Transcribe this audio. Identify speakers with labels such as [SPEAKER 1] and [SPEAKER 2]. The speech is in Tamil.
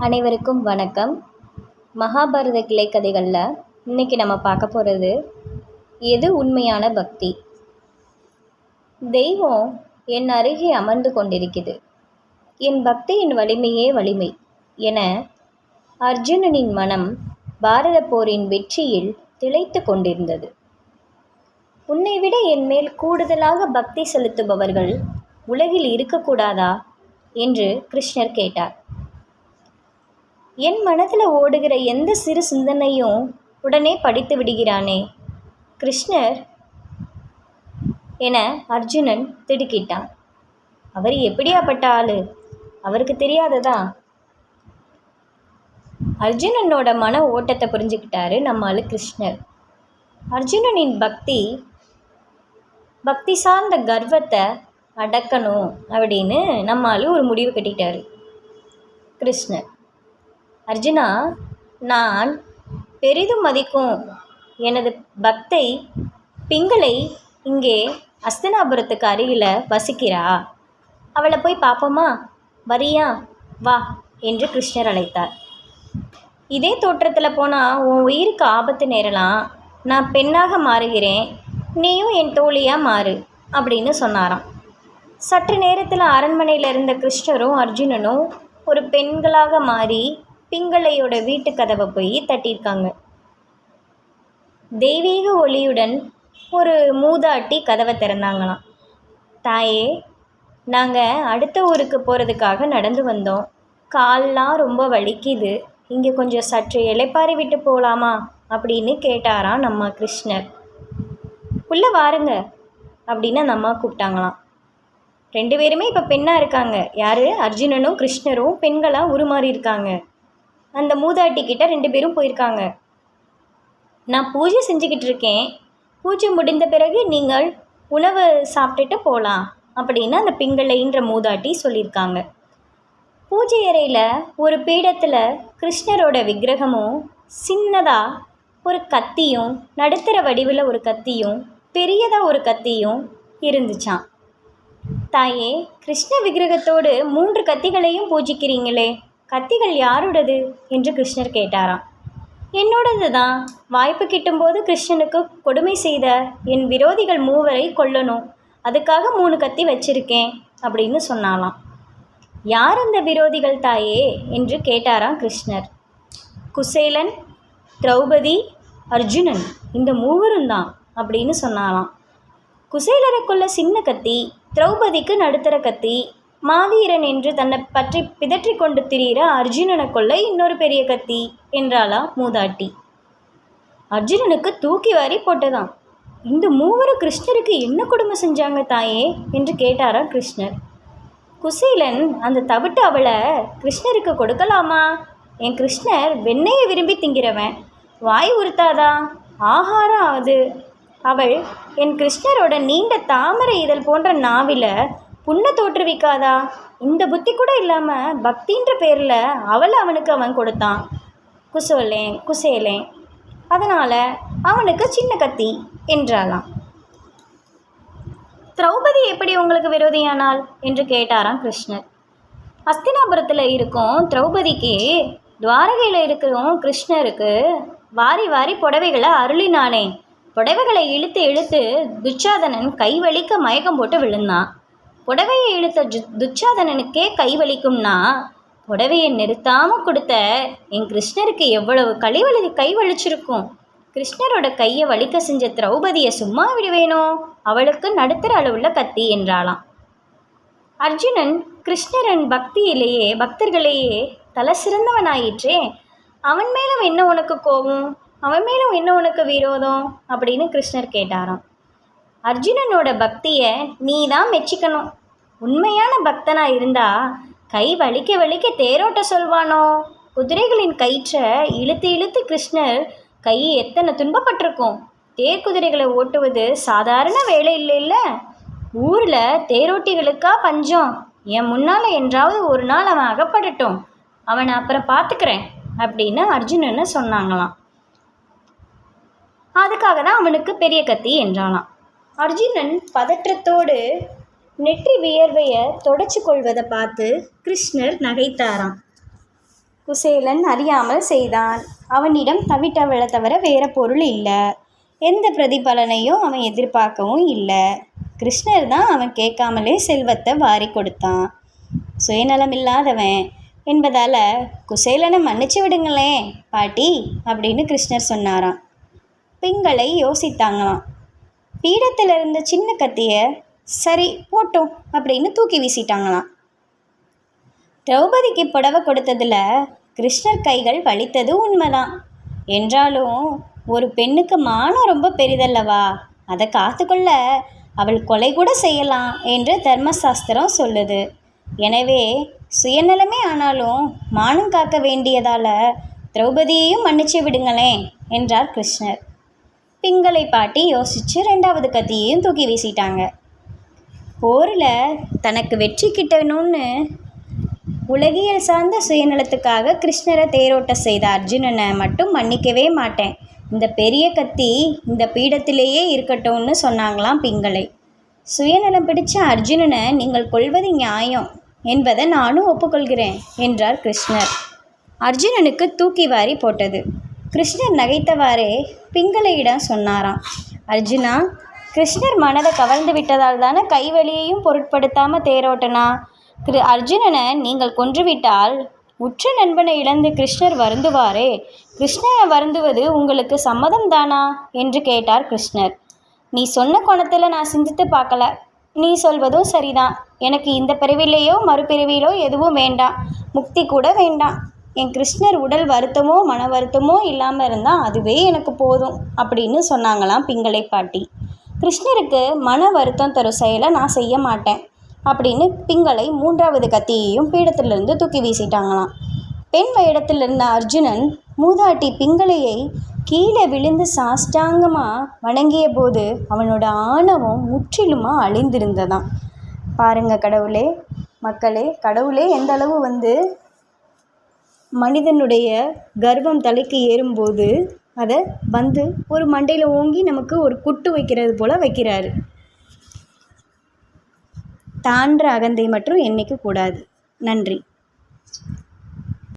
[SPEAKER 1] அனைவருக்கும் வணக்கம். மகாபாரத கிளைக்கதைகளில் இன்றைக்கி நம்ம பார்க்க போகிறது எது உண்மையான பக்தி. தெய்வம் என் அருகே அமர்ந்து கொண்டிருக்கிறது, என் பக்தியின் வலிமையே வலிமை என அர்ஜுனனின் மனம் பாரத போரின் வெற்றியில் திளைத்து கொண்டிருந்தது. உன்னை விட என் மேல் கூடுதலாக பக்தி செலுத்துபவர்கள் உலகில் இருக்கக்கூடாதா என்று கிருஷ்ணர் கேட்டார். என் மனதில் ஓடுகிற எந்த சிறு சிந்தனையும் உடனே படித்து விடுகிறானே கிருஷ்ணர் என அர்ஜுனன் திடுக்கிட்டான். அவர் எப்படியாப்பட்ட ஆளு, அவருக்கு தெரியாததா? அர்ஜுனனோட மன ஓட்டத்தை புரிஞ்சுக்கிட்டாரு நம்ம ஆளு கிருஷ்ணர். அர்ஜுனனின் பக்தி சார்ந்த கர்வத்தை அடக்கணும் அப்படின்னு நம்ம ஆளு ஒரு முடிவு கட்டிட்டாரு. கிருஷ்ணர், அர்ஜுனா, நான் பெரிதும் மதிக்கும் எனது பக்தை பிங்களை இங்கே அஸ்தினாபுரத்துக்கு அருகில் வசிக்கிறா. அவளை போய் பார்ப்போமா? வரியா? வா என்று கிருஷ்ணர் அழைத்தார். இதே தோற்றத்தில் போனால் உன் உயிருக்கு ஆபத்து நேரலாம். நான் பெண்ணாக மாறுகிறேன், நீயும் என் தோழியாக மாறு அப்படின்னு சொன்னாராம். சற்று நேரத்தில் அரண்மனையில் இருந்த கிருஷ்ணரும் அர்ஜுனனும் ஒரு பெண்களாக மாறி பிங்களையோட வீட்டு கதவை போய் தட்டியிருக்காங்க. தெய்வீக ஒளியுடன் ஒரு மூதாட்டி கதவை திறந்தாங்களாம். தாயே, நாங்கள் அடுத்த ஊருக்கு போகிறதுக்காக நடந்து வந்தோம். கால்லாம் ரொம்ப வலிக்குது, இங்கே கொஞ்சம் சற்று இளைப்பாரி விட்டு போகலாமா அப்படின்னு கேட்டாராம் நம்ம கிருஷ்ணர். உள்ளே வாருங்க அப்படின்னு அந்த அம்மா கூப்பிட்டாங்களாம். ரெண்டு பேருமே இப்போ பெண்ணாக இருக்காங்க. யார்? அர்ஜுனனும் கிருஷ்ணரும் பெண்களாக உருமாறி இருக்காங்க. அந்த மூதாட்டிக்கிட்ட ரெண்டு பேரும் போயிருக்காங்க. நான் பூஜை செஞ்சுக்கிட்டு இருக்கேன், பூஜை முடிந்த பிறகு நீங்கள் உணவு சாப்பிட்டுட்டு போகலாம் அப்படின்னு அந்த பிங்களைன்ற மூதாட்டி சொல்லியிருக்காங்க. பூஜை அறையில் ஒரு பீடத்தில் கிருஷ்ணரோட விக்கிரகமும் சின்னதாக ஒரு கத்தியும், நடுத்தர வடிவில் ஒரு கத்தியும், பெரியதாக ஒரு கத்தியும் இருந்துச்சான். தாயே, கிருஷ்ண விக்கிரகத்தோடு 3 கத்திகளையும் பூஜிக்கிறீங்களே, கத்திகள் யாரோடது என்று கிருஷ்ணர் கேட்டாராம். என்னோடது தான். வாய்ப்பு கிட்டும்போது கிருஷ்ணனுக்கு கொடுமை செய்த என் விரோதிகள் 3 கொல்லணும், அதுக்காக 3 கத்தி வச்சிருக்கேன் அப்படின்னு சொன்னாலாம். யார் அந்த விரோதிகள் தாயே என்று கேட்டாராம் கிருஷ்ணர். குசேலன், திரௌபதி, அர்ஜுனன், இந்த 3 தான் அப்படின்னு சொன்னாலாம். குசேலரை கொல்ல சின்ன கத்தி, திரௌபதிக்கு நடுத்தர கத்தி, மாவீரன் என்று தன்னை பற்றி பிதற்றி கொண்டு திரிகிற அர்ஜுனனை கொல்ல இன்னொரு பெரிய கத்தி என்றாளா மூதாட்டி. அர்ஜுனனுக்கு தூக்கி வாரி போட்டதாம். இந்த 3 கிருஷ்ணருக்கு என்ன கொடுமை செஞ்சாங்க தாயே என்று கேட்டாரா கிருஷ்ணர். குசேலன் அந்த தவிட்டு அவளை கிருஷ்ணருக்கு கொடுக்கலாமா? என் கிருஷ்ணர் வெண்ணெயை விரும்பி திங்கிறவன், வாய் உறுத்தாதா? ஆகாரம் அது. அவள் என் கிருஷ்ணரோட நீண்ட தாமரை இதழ் போன்ற நாவில புண்ணை தோற்றுவிக்காதா? இந்த புத்தி கூட இல்லாமல் பக்தின்ற பேரில் அவனுக்கு அவன் கொடுத்தான். குசேலேன், அதனால் அவனுக்கு சின்ன கத்தி என்றாலாம். திரௌபதி எப்படி உங்களுக்கு விரோதியானாள் என்று கேட்டாராம் கிருஷ்ணர். அஸ்தினாபுரத்தில் இருக்கும் திரௌபதிக்கு துவாரகையில் இருக்கிறோம் கிருஷ்ணருக்கு வாரி வாரி புடவைகளை அருளினானே. புடவைகளை இழுத்து இழுத்து துச்சாதனன் கைவலிக்க மயக்கம் போட்டு விழுந்தான். புடவையை இழுத்த துச்சாதனனுக்கே கைவலிக்கும்னா புடவையை நிறுத்தாமல் கொடுத்த என் கிருஷ்ணருக்கு எவ்வளவு கைவலிச்சிருக்கும். கிருஷ்ணரோட கையை வலிக்க செஞ்ச திரௌபதியை சும்மா விடுவேனோ? அவளுக்கு நடுத்தர அளவுள்ள கத்தி என்றாளாம். அர்ஜுனன் கிருஷ்ணரன் பக்தர்களையே தலை சிறந்தவனாயிற்றே, அவன் மேலும் என்ன உனக்கு கோபம், அவன் மேலும் என்ன உனக்கு விரோதம் அப்படின்னு கிருஷ்ணர் கேட்டாராம். அர்ஜுனனோட பக்தியை நீ தான் மெச்சிக்கணும். உண்மையான பக்தனாக இருந்தால் கை வலிக்க வலிக்க தேரோட்ட சொல்வானோ? குதிரைகளின் கயிற்றை இழுத்து இழுத்து கிருஷ்ணர் கை எத்தனை துன்பப்பட்டிருக்கும். தேர் குதிரைகளை ஓட்டுவது சாதாரண வேலை இல்லை. ஊரில் தேரோட்டிகளுக்கா பஞ்சம். என் முன்னால் என்றாவது ஒரு நாள் அவன் அகப்படட்டும், அவனை அப்புறம் பார்த்துக்கிறேன் அப்படின்னு அர்ஜுனன்னு சொன்னாங்களாம். அதுக்காக தான் அவனுக்கு பெரிய கத்தி என்றானாம். அர்ஜுனன் பதற்றத்தோடு நெற்றி வியர்வையை தொடச்சி கொள்வதை பார்த்து கிருஷ்ணர் நகைத்தாராம். குசேலன் அறியாமல் செய்தான். அவனிடம் தவிட்டவளை தவிர வேற பொருள் இல்லை. எந்த பிரதிபலனையும் அவன் எதிர்பார்க்கவும் இல்லை. கிருஷ்ணர் தான் அவன் கேட்காமலே செல்வத்தை வாரி கொடுத்தான். சுயநலமில்லாதவன் என்பதால் குசேலனை மன்னிச்சு விடுங்களேன் பாட்டி அப்படின்னு கிருஷ்ணர் சொன்னாராம். பிங்களை யோசித்தாங்களாம். பீடத்தில் இருந்த சின்ன கத்தியை சரி போட்டோம் அப்படின்னு தூக்கி வீசிட்டாங்களாம். திரௌபதிக்கு புடவை கொடுத்ததில் கிருஷ்ணர் கைகள் வலித்தது உண்மைதான். என்றாலும் ஒரு பெண்ணுக்கு மானம் ரொம்ப பெரிதல்லவா, அதை காத்துக்கொள்ள அவள் கொலை கூட செய்யலாம் என்று தர்மசாஸ்திரம் சொல்லுது. எனவே சுயநலமே ஆனாலும் மானம் காக்க வேண்டியதால் திரௌபதியையும் மன்னிச்சு விடுங்களேன் என்றார் கிருஷ்ணர். பிங்களை பாட்டி யோசித்து 2வது கத்தியையும் தூக்கி வீசிட்டாங்க. போரில் தனக்கு வெற்றி கிட்டணும்னு உலகியல் சார்ந்த சுயநலத்துக்காக கிருஷ்ணரை தேரோட்ட செய்த அர்ஜுனனை மட்டும் மன்னிக்கவே மாட்டேன். இந்த பெரிய கத்தி இந்த பீடத்திலேயே இருக்கட்டும்னு சொன்னாங்களாம் பிங்களை. சுயநலம் பிடிச்ச அர்ஜுனனை நீங்கள் கொல்வது நியாயம் என்பதை நானும் ஒப்புக்கொள்கிறேன் என்றார் கிருஷ்ணர். அர்ஜுனனுக்கு தூக்கி வாரி போட்டது. கிருஷ்ணர் நகைத்தவாறே பிங்களையிடம் சொன்னாராம். அர்ஜுனா, கிருஷ்ணர் மனதை கவர்ந்து விட்டதால் தானே கைவலியையும் பொருட்படுத்தாமல் தேரோட்டனா. அர்ஜுனனை நீங்கள் கொன்றுவிட்டால் உற்ற நண்பனை இழந்து கிருஷ்ணர் வருந்துவாரே. கிருஷ்ணரை வருந்துவது உங்களுக்கு சம்மதம் தானா என்று கேட்டார் கிருஷ்ணர். நீ சொன்ன கோணத்தில் நான் சிந்தித்து பார்க்கல. நீ சொல்வதும் சரிதான். எனக்கு இந்த பிறவிலேயோ மறுபிறவியிலோ எதுவும் வேண்டாம். முக்தி கூட வேண்டாம். என் கிருஷ்ணர் உடல் வருத்தமோ மன வருத்தமோ இல்லாமல் இருந்தால் அதுவே எனக்கு போதும் அப்படின்னு சொன்னாங்களாம் பிங்களை பாட்டி. கிருஷ்ணருக்கு மன வருத்தம் தரும் செயலை நான் செய்ய மாட்டேன் அப்படின்னு பிங்களை 3வது கத்தியையும் பீடத்திலிருந்து தூக்கி வீசிட்டாங்களாம். பெண் வேடத்தில் இருந்த அர்ஜுனன் மூதாட்டி பிங்களையை கீழே விழுந்து சாஷ்டாங்கமாக வணங்கிய போது அவனோட ஆணவம் முற்றிலுமாக அழிந்திருந்ததாம். பாருங்கள் கடவுளே, மக்களே, கடவுளே எந்த அளவு மனிதனுடைய கர்வம் தலைக்கு ஏறும்போது அதை ஒரு மண்டையில் ஓங்கி நமக்கு ஒரு குட்டு வைக்கிறது போல் வைக்கிறாரு. தான்ற அகந்தை மற்றும் என்னைக்கு கூடாது. நன்றி.